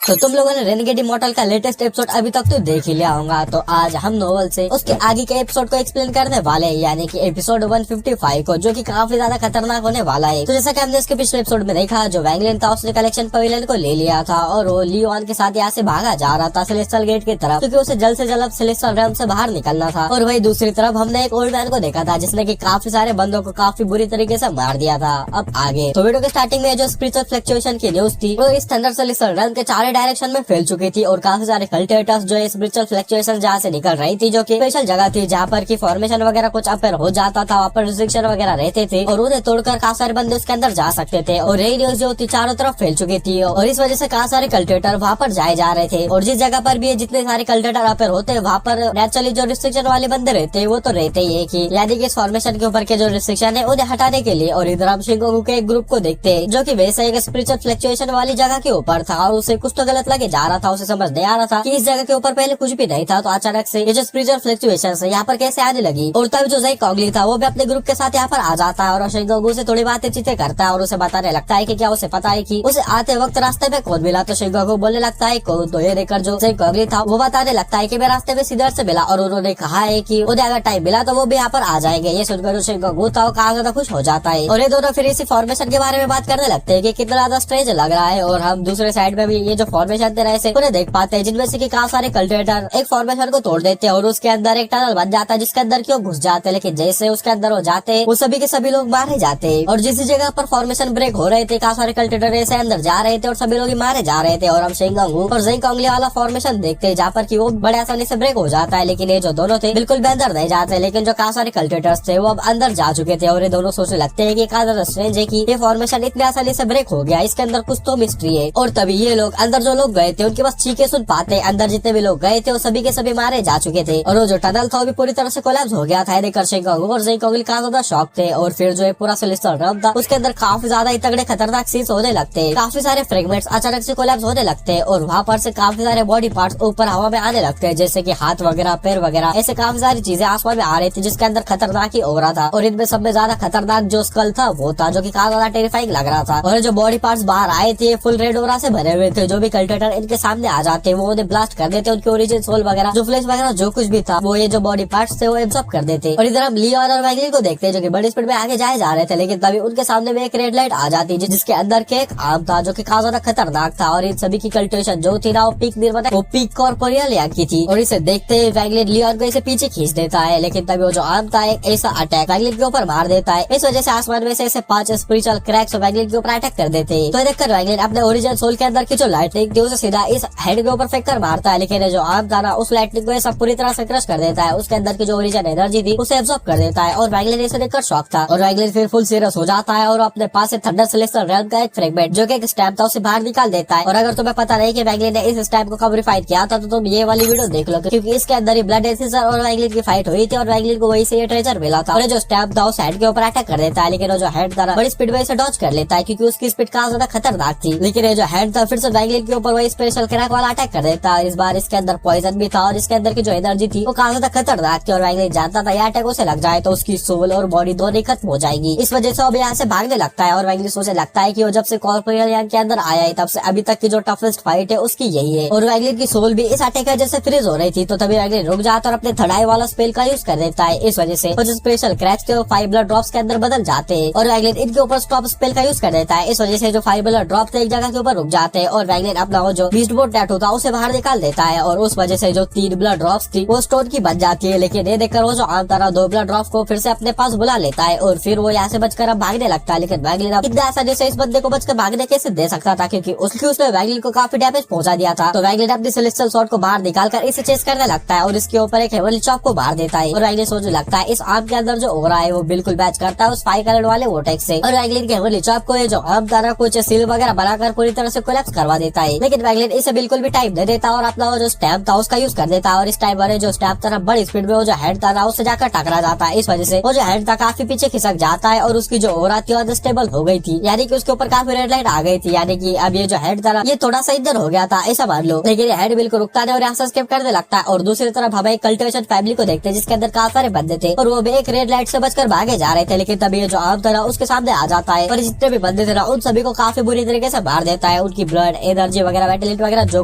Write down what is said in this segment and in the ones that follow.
तो तुम लोगों ने रेनेगेड इमॉर्टल का लेटेस्ट एपिसोड अभी तक तो देख ही लिया होगा, तो आज हम नोवेल से उसके आगे के एपिसोड को एक्सप्लेन करने वाले हैं, यानी कि एपिसोड 155 को, जो कि काफी ज्यादा खतरनाक होने वाला है। तो जैसा कि हमने इसके पिछले एपिसोड में देखा, जो वैंगलिन था उसने कलेक्शन पवेलियन को ले लिया था और वो लियोन के साथ यहाँ से भागा जा रहा था सेलेस्टियल गेट की तरफ, क्योंकि उसे जल्द से जल्द सेलेस्टियल रेल्म से बाहर निकलना था। और वही दूसरी तरफ हमने एक ओल्ड मैन को देखा था जिसने की काफी सारे बंदों को काफी बुरी तरीके से मार दिया था। अब आगे तो वीडियो के स्टार्टिंग में जो स्पिरिचुअल फ्लक्चुएशन की न्यूज थी वो इस थंडर सेलेस्टियल रेल्म के चारों डायरेक्शन में फैल चुकी थी और काफी सारे कल्टिवेटर्स जो स्पिरिचुअल फ्लक्चुएशन जहाँ से निकल रही थी, जो कि स्पेशल जगह थी जहाँ पर की फॉर्मेशन वगैरह कुछ अपेयर हो जाता था, वहाँ पर रिस्ट्रिक्शन वगैरह रहते थे और उन्हें तोड़कर काफी सारे बंदे उसके अंदर जा सकते थे। और यही न्यूज जो थी चारों तरफ फैल चुकी थी और इस वजह से काफी सारे कल्टिवेटर वहाँ पर जाए जा रहे थे। और जिस जगह पर भी जितने सारे कल्टिवेटर अपेयर होते हैं वहाँ पर नेचुरली जो रिस्ट्रिक्शन वाले बंदे रहते हैं वो तो रहते ही है, यानी कि इस फॉर्मेशन के ऊपर के जो रिस्ट्रिक्शन है उन्हें हटाने के लिए। और इधर हम शिंगोकू के एक ग्रुप को देखते हैं जो कि वैसे एक स्पिरिचुअल फ्लक्चुएशन वाली जगह के ऊपर था और उसे कुछ तो गलत लगे जा रहा था, उसे समझ नहीं आ रहा था कि इस जगह के ऊपर पहले कुछ भी नहीं था, तो अचानक से ये जो स्पिरिचुअल फ्लक्चुएशन है यहाँ पर कैसे आने लगी। और तब जो ज़ेंग कोंगली था वो भी अपने ग्रुप के साथ यहाँ पर आ जाता है और शिंगोकू से थोड़ी बातें चीतें करता है और उसे बताने लगता है कि क्या उसे पता है कि उसे आते वक्त रास्ते में कौन मिला। तो शिंगोकू बोलने लगता है कौन, तो ये देखकर जो ज़ेंग कोंगली था वो बताने लगता है कि मैं रास्ते में सीधर से मिला और उन्होंने कहा है कि उन्हें अगर टाइम मिला तो वो भी यहाँ पर आ जाएंगे। ये सुनकर जो शिंगोकू था वो काफी ज्यादा खुश हो जाता है और ये दोनों फिर इसी फॉर्मेशन के बारे में बात करने लगते हैं कि कितना ज्यादा स्ट्रेंज लग रहा है। और हम दूसरे साइड में भी ये जो फॉर्मेशन थे रहे उन्हें देख पाते हैं, जिनमें से कि काफी सारे कल्टिवेटर एक फॉर्मेशन को तोड़ देते हैं और उसके अंदर एक टनल बन जाता है जिसके अंदर क्यों घुस जाते हैं, लेकिन जैसे उसके अंदर हो जाते हैं वो सभी के सभी लोग मारे जाते हैं। और जिस जगह पर फॉर्मेशन ब्रेक हो रहे थे काफी सारे कल्टिवेटर ऐसे अंदर जा रहे थे और सभी लोग मारे जा रहे थे। और हम शिंगोकू और ज़ेंग कोंगली वाला फॉर्मेशन देखते हैं जहाँ पर की वो बड़े आसानी से ब्रेक हो जाता है, लेकिन ये जो दोनों थे बिल्कुल भी अंदर नहीं जाते। लेकिन जो काफी सारे कल्टिवेटर्स थे वो अब अंदर जा चुके थे और ये दोनों सोचने लगते हैं कि काफी स्ट्रेंज है कि ये फॉर्मेशन इतनी आसानी से ब्रेक हो गया, इसके अंदर कुछ तो मिस्ट्री है। और तभी ये लोग अंदर जो लोग गए थे उनके पास चीखे सुन पाते, अंदर जितने भी लोग गए थे वो सभी के सभी मारे जा चुके थे और वो जो टनल था वो भी पूरी तरह से कोलैप्स हो गया था। देखकर शिंगोकू और ज़ेंग कोंगली काफी ज्यादा शॉक थे और फिर जो पूरा सेलेस्टियल रेल्म था उसके अंदर काफी ज्यादा ही तगड़े खतरनाक सीन्स होने लगते हैं, काफी सारे फ्रेगमेंट्स अचानक से कोलैप्स होने लगते हैं और वहाँ पर से काफी सारे बॉडी पार्ट्स ऊपर हवा में आने लगते हैं, जैसे कि हाथ वगैरह पैर वगैरह, ऐसे काफी सारी चीजें आसमान में आ रही थी जिसके अंदर खतरनाक ही हो रहा था। और इनमें सब में ज्यादा खतरनाक जो स्कल था वो था जो कि काफी ज्यादा टेरिफाइंग लग रहा था। और जो बॉडी पार्ट्स बाहर आए थे फुल रेड ओरा से भरे हुए थे, जो भी कल्टिवेटर इनके सामने आ जाते वो उन्हें ब्लास्ट कर देते, उनके ओरिजिन सोल वगैरह जो फ्लेश वगैरह जो कुछ भी था वो ये जो बॉडी पार्ट्स थे वो एब्सॉर्ब कर देते। और इधर हम लियोन और वैंगलिन को देखते हैं जो कि बड़ी स्पीड में आगे जाए जा रहे थे, लेकिन तभी उनके सामने में एक रेड लाइट आ जाती जिसके अंदर के एक आम था जो कि काफी ज्यादा खतरनाक था। और इन सभी की कल्टिवेशन जो थी ना वो पीक निर्माता वो पीक कॉर्पोरियल यहाँ की थी और इसे देखते ही वैंगलिन लियोन को इसे पीछे खींच देता है, लेकिन तभी वो जो आम था एक ऐसा अटैक वैंगलिन के ऊपर मार देता है। इस वजह से आसमान में से ऐसे 5 स्पिरिचुअल क्रैक्स वैंगलिन के ऊपर अटैक कर देते हैं। तो देखकर वैंगलिन अपने ओरिजिनल सोल के अंदर की जो लाइटनिंग थी उसे सीधा इस हेड के ऊपर फेंक कर मारता है, लेकिन जो आम था ना उस लाइटनिंग को ऐसा पूरी तरह से क्रश कर देता है, उसके अंदर की जो ओरिजिनल एनर्जी थी उसे एब्सॉर्ब कर देता है। और वैंगलिन इसे देखकर शॉक था और वैंगलिन फिर फुल सीरियस हो जाता है और अपने पास से थंडर सेलेस्टियल रेल्म का एक फ्रेगमेंट जो कि एक स्टैम्प था उसे बाहर निकाल देता है। और अगर तुम्हें पता नहीं कि वैंगलिन ने इस स्टैम्प को कब रिफाइन किया था तो तुम ये वाली वीडियो देख लो, क्योंकि इसके अंदर ही ब्लड एसिसर और वैंगलिन की फाइट हुई थी और वैंगलिन को वही से ये ट्रेजर मिला था। और जो स्टैम्प था उस हेड के ऊपर अटैक कर देता है, लेकिन वो जो हेड था बड़ी स्पीड में इसे डॉज कर लेता है क्योंकि उसकी स्पीड काफी ज्यादा खतरनाक थी। लेकिन ये जो हेड था फिर से वैंगलिन के ऊपर वही स्पेशल क्रैक वाला अटैक कर देता है। इस बार इसके अंदर पॉइजन भी था और इसके अंदर की जो एनर्जी थी वो काफी ज्यादा खतरनाक थी और वैंगलिन जानता था ये अटैक उसे लग जाए तो उसकी सोल और बॉडी दोनों खत्म हो जाएगी। इस वजह से अब यहाँ से भागने लगता है और वैंगलिन सोचने लगता है कि वो जब से कॉर्पोरियल यहाँ के अंदर आया है तब से अभी तक की जो टफेस्ट फाइट है उसकी यही है। और वैंगलिन की सोल भी इस अटैक जैसे फ्रीज हो रही थी, तो तभी वैंगलिन रुक जाता और अपने थर्ड आई वाला स्पेल का यूज कर देता है। इस वजह से जो स्पेशल क्रैक्स थे वो 5 ब्लड ड्रॉप्स के अंदर बदल जाते हैं और वैंगलिन इनके ऊपर स्टॉप स्पेल का यूज कर देता है। इस वजह से जो 5 ब्लड ड्रॉप थे एक जगह के ऊपर रुक जाते हैं और वैंगलिन अपना वो जो बीस्ट बोर्ड टैटू था उसे बाहर निकाल देता है और उस वजह से जो 3 ब्लड ड्रॉप्स थी वो स्टोन की बन जाती है। लेकिन ये देखकर वो जो आम तरह 2 ब्लड ड्रॉप्स को फिर से अपने पास बुला लेता है और फिर वो यहाँ से बचकर अब भागने लगता है। लेकिन वैंगलिन अब इतना आसानी से इस बंदे को बचकर भागने कैसे दे सकता था, क्योंकि उसने वैंगलिन को काफी डैमेज पहुंचा दिया था। तो वैंगलिन अपनी सेलेस्टियल स्वॉर्ड को बाहर निकालकर इसे चेस करने लगता है और इसके ऊपर एक हेवनली चॉप को मार देता है। और वैंगलिन सोचने लगता है इस आम के अंदर जो हो रहा है वो बिल्कुल मैच करता है उस 5 कलर वाले वोटेक्स से। और वैंगलिन के हेवनली चॉप को ये जो आम तरह कुछ सील वगैरह बनाकर पूरी तरह से कोलैप्स करवा देता है। लेकिन वैंगलिन इसे बिल्कुल भी टाइम नहीं देता और अपना वो जो स्टैम्प था उसका यूज कर देता है और इस टाइम वाले जो स्टैम्प था बड़ी स्पीड में वो जो हेड था उससे जाकर टकरा जाता है। इस वजह से वो जो हेड था काफी पीछे खिसक जाता है और उसकी जो ओरा थी अनस्टेबल हो गई थी, यानी कि उसके ऊपर काफी रेड लाइट आ गई थी, यानी कि अब ये जो हेड था ये थोड़ा सा इधर हो गया था ऐसा मान लो। लेकिन ये हेड बिल्कुल रुकता नहीं और यहाँ से स्केप करने लगता है। और दूसरी तरफ हमें एक कल्टिवेशन फैमिली को देखते हैं जिसके अंदर काफी सारे बंदे थे और वो भी एक रेड लाइट से बचकर भागे जा रहे थे। लेकिन तभी ये जो आम था उसके सामने आ जाता है और जितने भी बंदे थे ना उन सभी को काफी बुरी तरीके से मार देता है, उनकी ब्लड एनर्जी एनर्जी वगैरह, वाइटलिटी वगैरह जो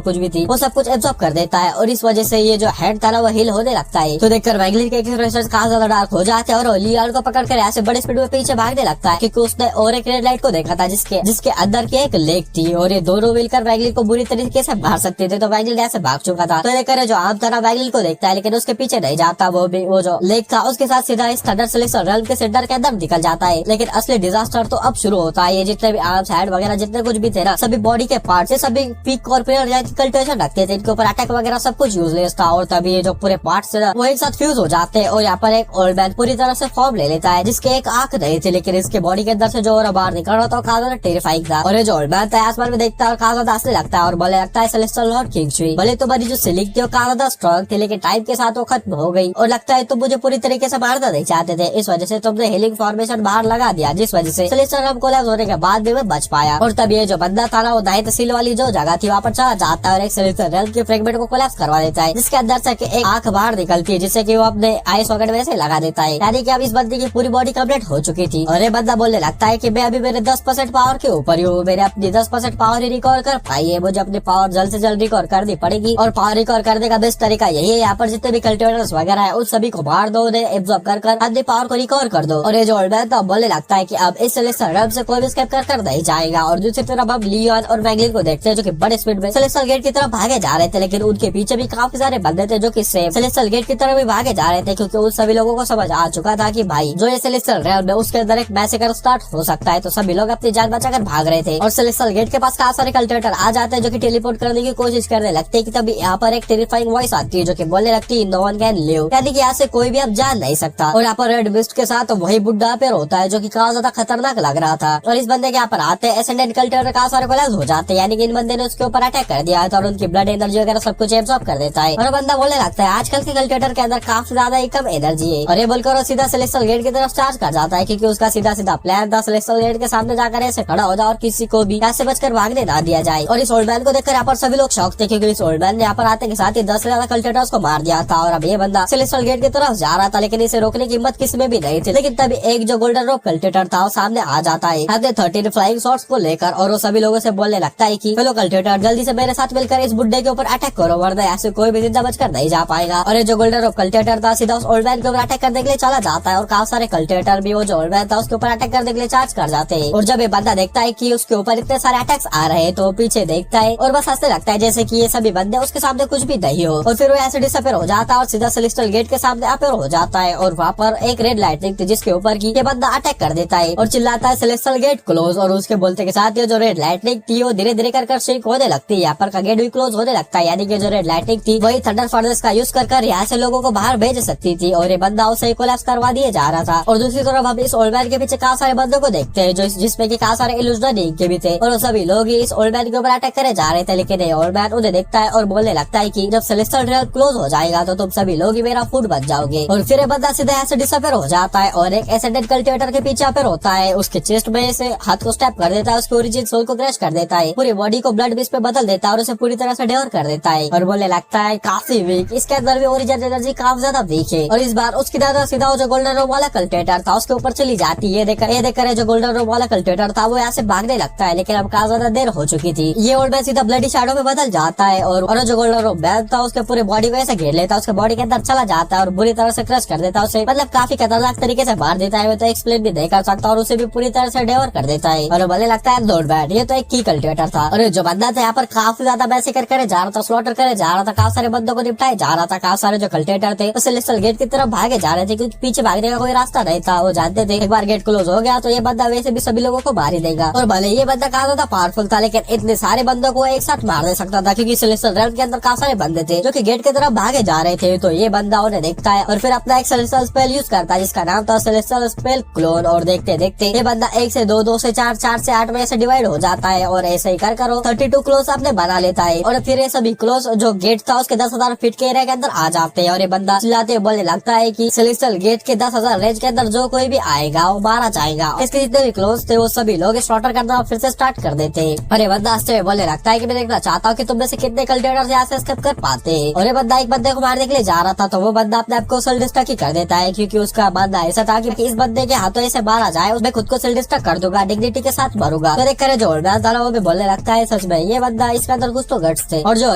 कुछ भी थी वो सब कुछ एब्जॉर्ब कर देता है और इस वजह से ये जो हेड था ना वो हिल होने लगता है। तो देखकर वैंगलिन के एक्सप्रेशंस काफी ज्यादा डार्क हो जाते हैं और लियोन को पकड़कर ऐसे बड़े स्पीड में पीछे भागने लगता है क्योंकि उसने और एक रेड लाइट को देखा था जिसके अंदर की एक लेक थी और ये दोनों मिलकर वैंगलिन को बुरी तरीके से मार सकते थे। तो वैंगलिन ऐसे भाग चुका था। तो देखकर जो आम तरह वैंगलिन को देखता है लेकिन उसके पीछे नहीं जाता, वो जो लेक था उसके साथ सीधा इस थंडर सेलेस्टियल रेल्म के सेंटर के अंदर निकल जाता है। लेकिन असली डिजास्टर तो अब शुरू होता है। ये जितने भी आर्म्स, हेड वगैरह जितने कुछ भी थे ना, सभी बॉडी के पार्ट से सभी पीक कॉर्पोरल कल्टिवेशन रखते थे, इनके ऊपर अटैक वगैरह सब कुछ यूजलेस था और तभी ये जो पूरे पार्ट्स थे ना वो एक साथ फ्यूज हो जाते हैं और यहाँ पर एक ओल्ड मैन पूरी तरह से फॉर्म ले लेता है जिसके एक आंख नहीं थी लेकिन इसके बॉडी के अंदर से जो और बाहर निकल रहा था काफी टेरिफाइंग था। और ये जो ओल्ड मैन था आसमान में देखता है और काफी हंसने लगता है और बोले लगता है सेलेस्टियल लॉर्ड किंगशुई, भले तुम्हारी जो सिलिंग थी वो काफी स्ट्रॉन्ग थी लेकिन टाइम के साथ वो खत्म हो गई और लगता है तुम मुझे पूरी तरीके से मारना नहीं चाहते थे, इस वजह से तुमने हीलिंग फॉर्मेशन बाहर लगा दिया जिस वजह से सेलेस्टियल रेल्म कोलैप्स होने के बाद भी मैं बच पाया। और तब ये जो बंदा था ना वो दाएं तहसील वाली जो जगह थी वहाँ पर चला जाता है और एक सेलेस्टियल रेल्म के फ्रेगमेंट को कोलैप्स करवा देता है जिसके अंदर से एक आंख बाहर निकलती है जिससे कि वो अपने आई सॉकेट में से लगा देता है। यानी कि अब इस बंदे की पूरी बॉडी कंप्लीट हो चुकी थी और ये बंदा बोलने लगता है कि मैं अभी मेरे 10% पावर के ऊपर हूँ, मेरे अपनी 10% पावर ही रिकॉर्ड कर पाई है, मुझे अपनी पावर जल्द से जल्द रिकॉर्ड करनी पड़ेगी और पावर रिकॉर्ड करने का बेस्ट तरीका यही है यहाँ पर जितने भी कल्टिवेटर्स वगैरह है उन सभी को मार दो, उन्हें एब्जॉर्ब कर अपनी पावर को रिकॉर्ड कर दो। और ये जो ओल्ड मैन था बोलने लगता है कि अब इस सेलेस्टियल रेल्म से कोई भी एस्केप कर नहीं जाएगा। और दूसरी तरफ अब लियोन और वैंगलिन को देखते हैं जो कि बड़े स्पीड में सेलेस्टियल गेट की तरफ भागे जा रहे थे लेकिन उनके पीछे भी काफी सारे बंदे थे जो कि सेम सेलेस्टियल गेट की तरफ भी भागे जा रहे थे क्योंकि उन सभी लोगों को समझ आ चुका था कि भाई जो ये सेलेस्टियल रेल्म है उसके अंदर एक मैसेकर स्टार्ट हो सकता है। तो सभी लोग अपनी जान बचाकर भाग रहे थे और सेलेस्टियल गेट के पास काफी सारे कल्टिवेटर आ जाते हैं जो कि टेलीपोर्ट करने की कोशिश करने लगते हैं कि तभी यहाँ पर एक टेरिफाइंग वॉइस आती है जो कि बोलने लगती है नो वन कैन लिव, यानी कि यहाँ से कोई भी अब जान नहीं सकता। और यहाँ पर रेड मिस्ट के साथ वही बुड्ढा पेड़ होता है जो कि काफी ज्यादा खतरनाक लग रहा था और इस बंदे के यहाँ पर आते हैं एसेंडेंट कल्टिवेटर काफी सारे कोलैप्स हो जाते हैं, यानी कि इन बंदे ने उसके ऊपर अटैक कर दिया था और उनकी ब्लड एनर्जी वगैरह सब कुछ एब्जॉर्ब कर देता है। और बंदा बोलने लगता है आजकल के कल्टिवेटर के अंदर काफी ज्यादा ही कम एनर्जी है और ये बोलकर सीधा सेलेस्टियल गेट की तरफ चार्ज कर जाता है क्योंकि उसका सीधा प्लान था सेलेस्टियल गेट के सामने जाकर ऐसे खड़ा हो जाए और किसी को भी ऐसे बचकर भागने ना दिया जाए। और इस ओल्ड मैन को देखकर यहाँ पर सभी लोग शौक थे क्योंकि इस ओल्ड मैन ने यहाँ पर आते के साथ ही 10 से ज्यादा कल्टिवेटर्स को मार दिया था और अब ये बंदा सेलेस्टियल गेट की तरफ जा रहा था लेकिन इसे रोकने की हिम्मत किसी में भी नहीं थी। लेकिन तभी एक जो गोल्डन रोप कल्टिवेटर था वो सामने आ जाता है अपने 13 फ्लाइंग शॉट्स को लेकर और वो सभी लोगों से बोलने लगता है कि फेलो कल्टिवेटर जल्दी से मेरे साथ मिलकर इस बुड्ढे के ऊपर अटैक करो वरना ऐसे कोई भी जिंदा बचकर नहीं जा पाएगा। और ये जो गोल्डन रोप कल्टिवेटर था सीधा उस ओल्ड मैन के ऊपर अटैक करने के लिए चला जाता है और काफी सारे कल्टिवेटर भी वो जो ओल्ड मैन था उसके ऊपर अटैक करने के लिए चार्ज कर जाते हैं। और जब ये बंदा देखता है कि उसके ऊपर इतने सारे अटैक्स आ रहे हैं तो पीछे देखता है और बस हंसने लगता है जैसे कि ये सभी बंदे उसके सामने कुछ भी नहीं हो और फिर वो ऐसे डिसअपीयर हो जाता है और सीधा सेलेस्टियल गेट के सामने अपीयर हो जाता है और वहाँ पर एक रेड लाइटनिंग थी जिसके ऊपर की ये बंदा अटैक कर देता है और चिल्लाता है सेलेस्टियल गेट क्लोज और उसके बोलते के साथ ये जो रेड लाइटनिंग थी वो धीरे धीरे कर श्रिंक होने लगती है, यहाँ पर का गेट भी क्लोज होने लगता है, यानी कि जो रेड लाइटनिंग थी वही थंडर फर्नेस का यूज कर यहाँ से लोगों को बाहर भेज सकती थी और ये बंदा उसे कोलैप्स करवा दिए जा रहा था। और दूसरी तरफ हम इस ओल्ड मैन के पीछे काफी सारे बंदों को देखते हैं जो जिसमें की काफी सारे इल्यूजन के भी थे और सभी लोग इस ओल्ड मैन के ऊपर अटैक करे जा रहे थे। लेकिन ये ओल्ड मैन उन्हें देखता है और बोलने लगता है कि जब सेलेस्टियल रेल्म क्लोज हो जाएगा तो तुम सभी लोग ही मेरा फूड बन जाओगे। और फिर ये बंदा सीधा ऐसे डिसअपीयर हो जाता है और एक एसेंडेंट कल्टिवेटर के पीछे अपीयर होता है, उसके चेस्ट में से हाथ को स्टैप कर देता है, उसके ओरिजिन सोल को क्रश कर देता है, पूरी बॉडी को ब्लड बिस पे बदल देता है और उसे पूरी तरह से डेवर कर देता है और बोलने लगता है काफी वीक, इसके अंदर भी ओरिजिन एनर्जी काफी ज्यादा वीक है। और इस बार उसकी दादा सीधा जो गोल्डन रोब वाला कल्टिवेटर था उसके ऊपर चली जाती है। ये देखकर जो गोल्डन रोब वाला कल्टिवेटर था वो यहाँ से भागने लगता है लेकिन अब काफी ज्यादा देर हो चुकी थी। ये ओल्ड मैन सीधा ब्लडी शैडो में बदल जाता है और जो गोल्डन रोब मैन था उसके पूरे बॉडी को ऐसे घेर लेता है, उसके बॉडी के अंदर चला जाता है और बुरी तरह से क्रश कर देता है उसे, मतलब काफी खतरनाक तरीके से मार देता है, मैं तो एक्सप्लेन भी नहीं कर सकता और उसे भी पूरी तरह से डेवर कर देता है। और बोलने लगता है नॉट बैड, ये तो एक की कल्टिवेटर था। और जो बंदा था यहाँ पर काफी ज्यादा मैसेकर करे जा रहा था, स्लॉटर करे जा रहा था, काफी सारे बंदों को निपटाए जा रहा था, काफी सारे जो कल्टिवेटर थे वो सेलेस्टियल गेट की तरफ भागे जा रहे थे क्योंकि पीछे भागने का कोई रास्ता नहीं था। वो जानते थे एक बार गेट क्लोज हो गया तो ये बंदा वैसे भी सभी लोगों को मार ही देगा। और भले ये बंदा काफी ज्यादा पावरफुल था लेकिन इतने सारे बंदों को एक साथ मार दे सकता था क्योंकि सेलेस्टियल रेल्म के अंदर काफी सारे बंदे थे जो कि गेट की तरफ भागे जा रहे थे। तो ये बंदा उन्हें देखता है और फिर अपना एक सेलेस्टियल स्पेल यूज करता है जिसका नाम था सेलेस्टियल स्पेल क्लोन। और देखते देखते ये बंदा 1 से 2, 2 से 4, 4 से 8 में ऐसे डिवाइड हो जाता है और ऐसे ही कर 32 क्लोज अपने बना लेता है। और फिर ये सभी क्लोज जो गेट था उसके 10,000 फीट के एरिया के अंदर आ जाते हैं और ये बंदा चिल्लाते बोलने लगता है कि सेलेस्टियल गेट के 10,000 रेंज के अंदर जो कोई भी आएगा वो मारा जाएगा। इसके जितने भी क्लोज थे वो सभी लोग स्लॉटर करना फिर से स्टार्ट कर देते हैं। और ये बंदा हंसते हुए बोलने लगता है कि मैं देखना चाहता हूँ कि तुम में से कितने कल्टिवेटर यहाँ से स्केप कर पाते हैं। और ये बंदा एक बंदे को मारने के लिए जा रहा था तो वो बंदा अपने आप को सेल्फ डिस्ट्रक्ट ही कर देता है क्योंकि उसका मानना ऐसा था कि इस बंदे के हाथों से मारा जाए उसमें खुद को सेल्फ डिस्ट्रक्ट कर दूंगा, डिग्निटी के साथ मरूंगा। तो देखकर जो ओल्ड मैन था वो भी बोलने लगता है सच में ये बंदा इसके अंदर कुछ तो गट्स थे। और जो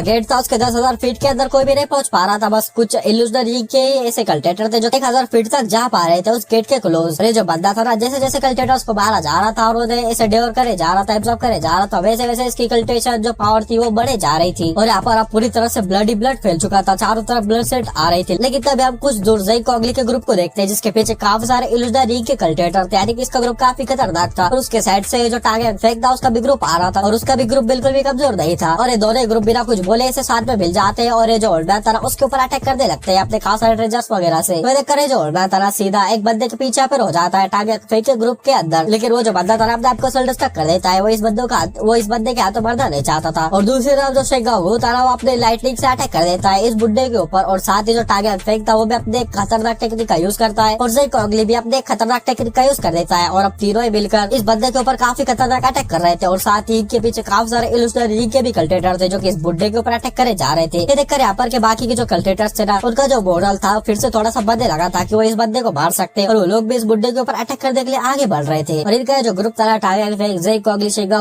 गेट था उसके 10,000 फीट के अंदर कोई भी नहीं पहुंच पा रहा था, बस कुछ इल्यूजनरी के ऐसे कल्टेटर थे जो 1,000 फीट तक जा पा रहे थे उस गेट के क्लोज। अरे जो बंदा था ना, जैसे जैसे कल्टेटर्स को बाहर जा रहा था और उन्हें ऐसे डेवर करे जा रहा था, एब्जॉर्ब करे जा रहा था, वैसे वैसे इसकी कल्टेशन जो पावर थी वो बढ़े जा रही थी। और यहाँ पर अब पूरी तरह से ब्लड ही ब्लड फैल चुका था, चारों तरफ ब्लड सेट आ रही थी। लेकिन तभी हम कुछ दूर जई कॉगली के ग्रुप को देखते हैं जिसके पीछे काफी सारे इल्यूजनरी के कल्टेटर थे, यानी कि इसका ग्रुप काफी खतरनाक था। और उसके साइड से जो टांगे फेंक था उसका भी ग्रुप आ रहा था और उसका भी ग्रुप बिल्कुल भी कमजोर नहीं था। और ये दोनों ग्रुप बिना कुछ बोले ऐसे साथ में मिल जाते हैं और ये जो ओल्ड मैन था उसके ऊपर अटैक करने लगते हैं अपने खास सारे ट्रेजर्स वगैरह से। तो देख कर जो ओल्ड मैन था सीधा एक बंदे के पीछे पर हो जाता है टांगे फेंक के ग्रुप के अंदर। लेकिन वो जो बंदा था अपने आपको सेल्फ डिस्ट्रक्ट कर देता है, वो इस बंदे के हाथों मरना नहीं चाहता था। और दूसरी तरफ जो शेगा वो था वो अपने लाइटनिंग से अटैक कर देता है इस बुड्ढे के ऊपर। और साथ ही जो टांगे फेंक था वो भी अपने खतरनाक टेक्निक का यूज करता है और जई कॉगली भी अपने खतरनाक टेक्निक का यूज कर देता है। और अब तीनों ही मिलकर इस बंदे के ऊपर काफी खतरनाक अटैक कर रहे थे। और साथ ही इनके पीछे काफी सारे इल्यूजनरी के भी कल्टेटर थे जो कि इस बुड्ढे के ऊपर अटैक करे जा रहे थे। ये देखकर यहाँ पर के बाकी के जो कल्टेटर्स थे ना, उनका जो मॉडल था फिर से थोड़ा सा बनने लगा था कि वो इस बंदे को मार सकते और वो लोग भी इस बुड्ढे के ऊपर अटैक करने के लिए आगे बढ़ रहे थे। और इनका जो ग्रुप था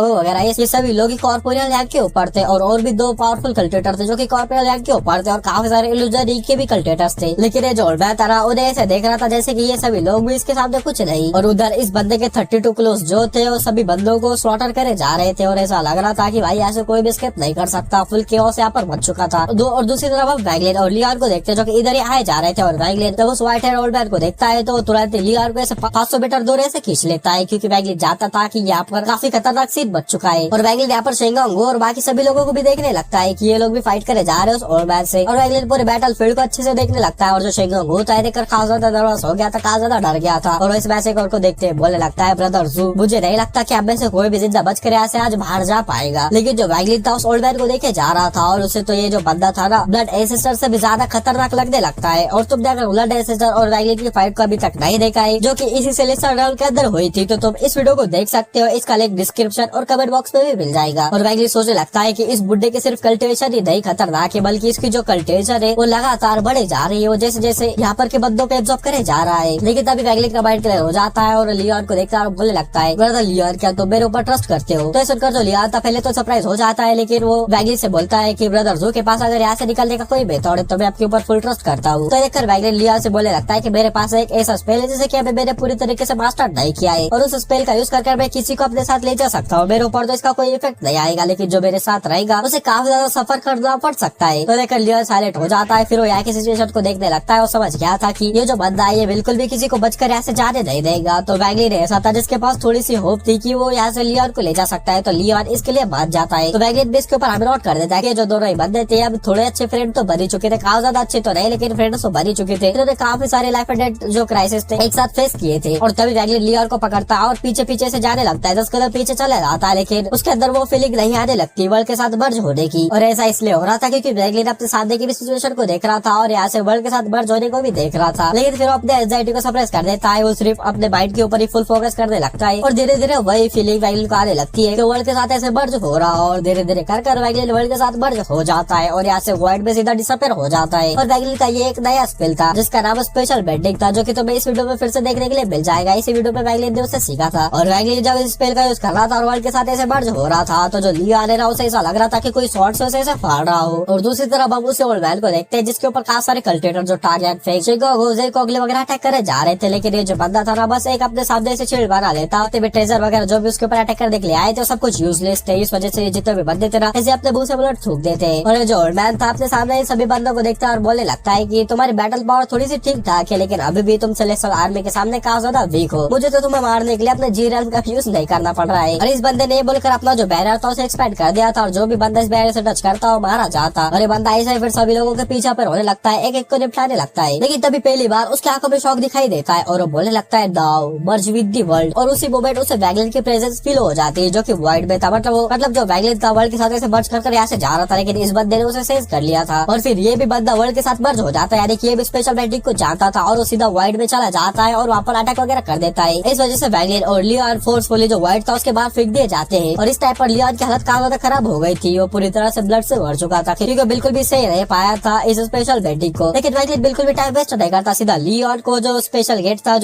वगैरह ये सभी लोग कॉर्पोरियल रैंक के ऊपर थे और भी दो पावरफुल कल्टेटर थे जो कि कॉर्पोरियल रैंक के ऊपर थे और काफी सारे इल्यूजनरी के भी कल्टेटर्स थे। लेकिन ये जो ओल्ड मैन था उन्हें ऐसे देख रहा था जैसे कि ये सभी लोग भी इसके सामने कुछ नहीं। और उधर इस बंदे के 32 क्लोज जो थे वो सभी बंदों को स्लॉटर करे जा रहे थे और ऐसा लग रहा था कि भाई ऐसे कोई भी स्केप नहीं कर सकता, फुल केओस यहाँ पर बच चुका था। और दूसरी तरफ हम वैगलिन और लियोन को देखते हैं जो कि इधर ही आए जा रहे थे। और वैगलिन जब उस व्हाइट हेयर ओल्ड मैन को देखता है तो तुरंत लियोन को ऐसे 500 मीटर दूर ऐसे खींच लेता है क्योंकि वैगलिन जानता था कि यहाँ पर काफी खतरनाक सीन बच चुका है। और वैगलिन यहाँ पर शेंगोंग और बाकी सभी लोगों को भी देखने लगता है कि ये लोग भी फाइट करे जा रहे हैं उस ओल्ड मैन से। और वैगलिन पूरे बैटल फील्ड को अच्छे से देखने लगता है और जो शेंगोंग होता है देखकर काफी ज्यादा नर्वस हो गया था, काफी ज्यादा डर गया था। और इस मैसेकर को देखते बोलने लगता है, ब्रदर जू, मुझे नहीं लगता कि अब में से कोई भी जिंदा बच कर यहाँ से आज बाहर जा पाएगा। लेकिन जो वैगलिन था उस ओल्ड मैन को देखे जा रहा था और उसे तो ये जो बंदा था ना ब्लड एंसेस्टर से भी ज्यादा खतरनाक लगने लगता है। और तुमने अगर ब्लड एंसेस्टर और वैगलिन की फाइट को अभी तक नहीं देखा है जो कि इसी सेलेस्टियल रेल्म के अंदर हुई थी तो तुम इस वीडियो को देख सकते हो, इसका लिंक डिस्क्रिप्शन और कमेंट बॉक्स में भी मिल जाएगा। और वैगलिन सोचने लगता है कि इस बुड्ढे के सिर्फ कल्टिवेशन ही नहीं खतरनाक है बल्कि इसकी जो कल्टिवेशन है वो लगातार बढ़े जा रही है, वो जैसे जैसे यहाँ पर के बंदों पे एब्जॉर्ब करे जा रहा है। लेकिन तभी वैगलिन का माइंड क्लियर हो जाता है और लियोन को देखता है और बोलने लगता है, ब्रदर लियोन क्या तुम मेरे ऊपर ट्रस्ट करते हो? तो सुनकर जो लियोन था पहले तो सरप्राइज हो जाता है लेकिन वो वैगलिन से बोलता है कि ब्रदर जू के पास अगर यहाँ से निकलने का कोई मेथड है तो मैं आपके ऊपर फुल ट्रस्ट करता हूँ। तो देखकर वैगलिन लियोन से बोलने लगता है कि मेरे पास एक ऐसा स्पेल है जिसे कि अभी मैंने पूरी तरीके से मास्टर नहीं किया है और उस स्पेल का यूज करके मैं किसी को अपने साथ ले जा सकता हूँ। मेरे ऊपर तो इसका कोई इफेक्ट नहीं आएगा लेकिन जो मेरे साथ रहेगा उसे काफी ज्यादा सफर करना पड़ सकता है। तो देखकर लियोन साइलेंट हो जाता है, फिर वो यहाँ की सिचुएशन को देखने लगता है और समझ गया था कि ये जो बंदा है ये बिल्कुल भी किसी को बचकर यहाँ से जाने नहीं देगा। तो वैगलिन ऐसा था जिसके पास थोड़ी सी होप थी कि वो यहाँ से लियोन को ले जा सकता है तो लियोन इसके लिए मान जाता है। तो वैगलिन भी इसके ऊपर हमें नोट कर देता है कि जो दोनों ही बंदे थे अब थोड़े अच्छे फ्रेंड तो बन ही चुके थे, काफी ज्यादा अच्छे तो नहीं लेकिन फ्रेंड तो बन ही चुके थे। इन्होंने काफी सारे लाइफ एंड डेथ जो क्राइसिस थे एक साथ फेस किए थे। और तभी वैगलिन लियोन को पकड़ता है और पीछे पीछे से जाने लगता है, 10 कदम पीछे चले जाता है लेकिन उसके अंदर वो फीलिंग नहीं आने लगती वर्ल्ड के साथ मर्ज होने की। और ऐसा इसलिए हो रहा था क्योंकि वैगलिन अपने सामने की भी सिचुएशन को देख रहा था और यहाँ से वर्ल्ड के साथ मर्ज होने को भी देख रहा था। लेकिन फिर वो अपने एंजाइटी को सप्रेस कर देता है, वो सिर्फ अपने माइंड के ऊपर ही फुल फोकस करने लगता है और धीरे धीरे वही फीलिंग वैगलिन को आने लगती है कि वर्ल्ड के साथ ऐसे मर्ज हो रहा और धीरे धीरे कर वैगलिन वर्ल्ड के साथ मर्ज हो जाता है और यहाँ से वर्ल्ड में सीधा डिसअपियर हो जाता है। और वैगलिन का ये एक नया स्पेल था जिसका नाम स्पेशल बेंडिंग था जो कि तुम्हें इस वीडियो में फिर से देखने के लिए मिल जाएगा। इसी वीडियो में वैगलिन ने उससे सीखा था और वैगलिन जब इस स्पेल का यूज कर रहा था और वर्ल्ड के साथ ऐसे मर्ज हो रहा था तो जो लियोन है उसे ऐसा लग रहा था कि कोई शॉर्ट से ऐसे फाड़ रहा हो। और दूसरी तरफ हम उसे ओल्ड मैन को देखते हैं जिसके ऊपर काफी सारे कल्टेटर जो टारगेट फेक कॉगले वगैरह अटैक करे जा रहे थे। लेकिन ये जो बंदा था ना बस एक अपने सामने से शील्ड बना लेता, ट्रेजर वगैरह जो भी उसके ऊपर अटैक करने के लिए आए थे सब कुछ यूजलेस थे। इस वजह से जितने भी बंदे थे ना ऐसे अपने मुंह से ब्लड थूक देते। और ये जो ओल्ड मैन था अपने सामने सभी बंदों को देखता है और बोलने लगता है कि तुम्हारी बैटल पावर थोड़ी सी ठीक ठाक है लेकिन अभी भी तुम सेलेस्टियल आर्मी के सामने काफी ज्यादा वीक हो, मुझे तो तुम्हें मारने के लिए अपने जी रेल्म का यूज नहीं करना पड़ रहा है। और इस बंदे ने बोलकर अपना जो बैरियर था उसे एक्सपेंड कर दिया था और जो भी बंदा इस बैरियर से टच करता वो मारा जाता। और ये बंदा ऐसे फिर सभी लोगों के पीछे पर होने लगता है, एक एक को निपटाने लगता है। लेकिन तभी पहली बार उसकी आंखों में शौक दिखाई देता है और वो बोलने लगता है now merge with the world. और उसी मोमेंट उसे वैगलिन की प्रेजेंस फील हो जाती है जो कि वॉइड में था। मतलब जो वैगलिन था वर्ल्ड के साथ ऐसे मर्ज कर यहाँ से जा रहा था लेकिन इस बंदे ने उसे सेंस कर लिया था और फिर ये भी बंदा वर्ल्ड के साथ मर्ज हो जाता है, यानी कि ये भी स्पेशल बेंडिंग को जानता था और वो सीधा वॉइड में चला जाता है और वहाँ पर अटैक वगैरह कर देता है। इस वजह से वैगलिन और लियोन फोर्सफुली जो वॉइड था उसके बाद फेंक दिए जाते हैं। और इस टाइम पर लियोन की हालत काफी ज्यादा खराब हो गई थी, वो पूरी तरह से ब्लड से भर चुका था क्योंकि बिल्कुल भी सही नहीं पाया था इस स्पेशल बेंडिंग को। लेकिन वैगलिन बिल्कुल भी टाइम वेस्ट नहीं करता, सीधा लियोन को जो स्पेशल गेट था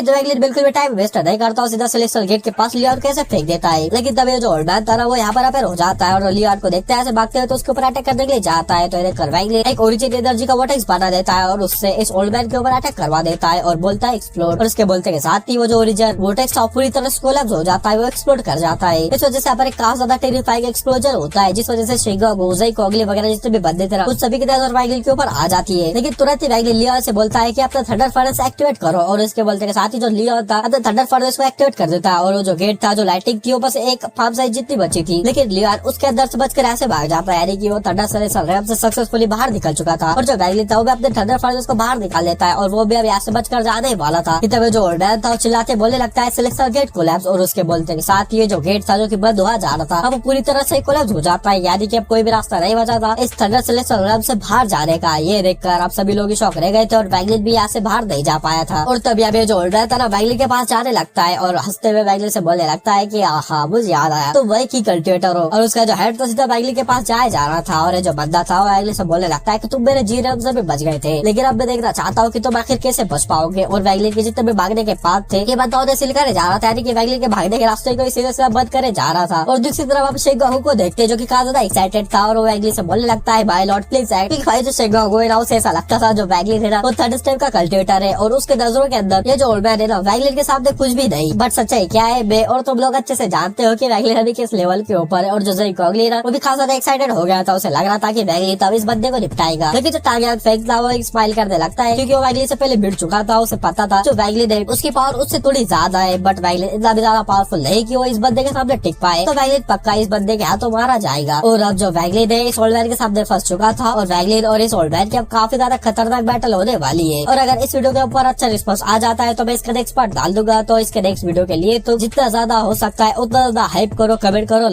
वैगलिन बिल्कुल भी टाइम वेस्ट नहीं करता, सीधा सेलेस्टियल गेट के पास लियोन कैसे फेंक देता है। लेकिन तभी जो ओल्ड मैन था ना वो यहाँ यहाँ पर अपेयर हो जाता है और लियोन को देखते हैं ऐसे भागते हुए तो उसके ऊपर अटैक करने के लिए जाता है। तो ये देखकर वैंगलिन एक ओरिजिन एनर्जी का वोटेक्स बना देता है और उससे इस ओल्ड मैन के ऊपर अटैक करवा देता है और बोलता है एक्सप्लोड। और उसके बोलते के साथ ही वो जो ओरिजिन वोटेक्स था पूरी तरह से कोलैप्स हो जाता है, वो एक्सप्लोड कर जाता है। इस वजह से यहाँ पर एक काफी ज्यादा टेरिफाइंग एक्सप्लोजन होता है, जिस वजह से शिगा, गोज़ाई, कोगली वगैरह जितने भी बंदे थे उस सभी की नजर वैंगलिन के ऊपर आ जाती है। लेकिन तुरंत ही वैंगलिन लियोन से बोलता है कि अपना थंडर फर्नेस एक्टिवेट करो और इसके बोलते के साथ ही जो लियोन था अपने थंडर फर्नेस को एक्टिवेट कर देता है और वो जो गेट था, जो लाइटिंग थी, वो बस एक फार्म साइज जितनी बची थी। लेकिन लियोन उसके अंदर से बचकर ऐसे भाग जाता है, यानी कि वो थंडर सेलेस्टियल से सक्सेसफुली बाहर निकल चुका था। और जो वैंगलिन था वो भी अपने थंडर फर्नेस को बाहर निकाल लेता है और वो भी अब यहाँ से बचकर जाने ही वाला था। तभी जो ओल्ड मैन था वो चिल्लाते बोलने लगता है सेलेस्टियल गेट कोलैप्स। और उसके बोलते के साथ ये जो गेट था जो कि बंद हुआ जा रहा था अब पूरी तरह से कोलैप्स हो जाता है, यानी कि अब कोई भी रास्ता नहीं बचा था इस थंडर सेलेस्टियल रैम से बाहर जाने का। ये देखकर आप सभी लोग शौक रह गए थे और वैंगलिन भी यहाँ से बाहर नहीं जा पाया था। और तभी अब ये जो ओल्ड मैन था ना वैंगलिन के पास जाने लगता है और हंसते हुए वैंगलिन से बोलने लगता है कि हाँ मुझे याद आया, तो वही की कल्टिवेटर हो। और उसका जो हेड तो सीधा वैंगलिन के पास जाया जा रहा था और ये जो बंदा था वो वैंगलिन से बोलने लगता है कि तुम मेरे जी रैम से भी बच गए थे, लेकिन अब मैं देखना चाहता हूँ कि तुम आखिर कैसे बच पाओगे। और वैंगलिन के जितने भी भागने के पाथ थे ये बंदा उन्हें सील करे जा रहा था, यानी कि वैंगलिन के भागने के रास्ते को सीधे सीधा बंद करे जा रहा था। और दूसरी तरफ अब शिगाहू को देखते जो कि काफी ज्यादा एक्साइटेड था और वो वैंगलिन से बोलने लगता है भाई लॉर्ड प्लीज एक्ट। भाई जो शिगाहू है ना उसे ऐसा लगता था जो वैंगलिन है ना वो थर्ड स्टेप का कल्टिवेटर है और उसके नजरों के अंदर ये जो ओल्ड मैन है ना वैंगलिन के सामने कुछ भी नहीं। बट सच्चाई क्या है बे, और तुम लोग अच्छे से जानते हो कि वैंगलिन अभी किस लेवल के ऊपर है। और जो कोगली ना वो भी खासा ज्यादा एक्साइटेड हो गया था, उसे लग रहा था कि वैंगलिन तब इस बंदे को निपटाएगा। लेकिन जो टांग फेंक था वो एक स्माइल करने लगता है क्योंकि वो वैंगलिन से पहले भिड़ चुका था, उसे पता था जो वैंगलिन है उसकी पावर उससे थोड़ी ज्यादा है, बट वैंगलिन इतना भी ज्यादा पावरफुल नहीं कि वो इस बंदे के सामने टिक पाए। तो वैंगलिन पक्का इस बंदे के हाथों मारा जाएगा। और अब जो वैंगलिन है इस ओल्ड मैन के सामने फंस चुका था और वैंगलिन और इस ओल्ड मैन की अब काफी ज्यादा खतरनाक बैटल होने वाली है। और अगर इस वीडियो के ऊपर अच्छा रिस्पॉन्स आ जाता है तो मैं इसका नेक्स्ट पार्ट डाल दूंगा। तो इसके नेक्स्ट वीडियो के लिए तो जितना ज्यादा हो सकता है उतना ज्यादा हाइप करो, कमेंट करो,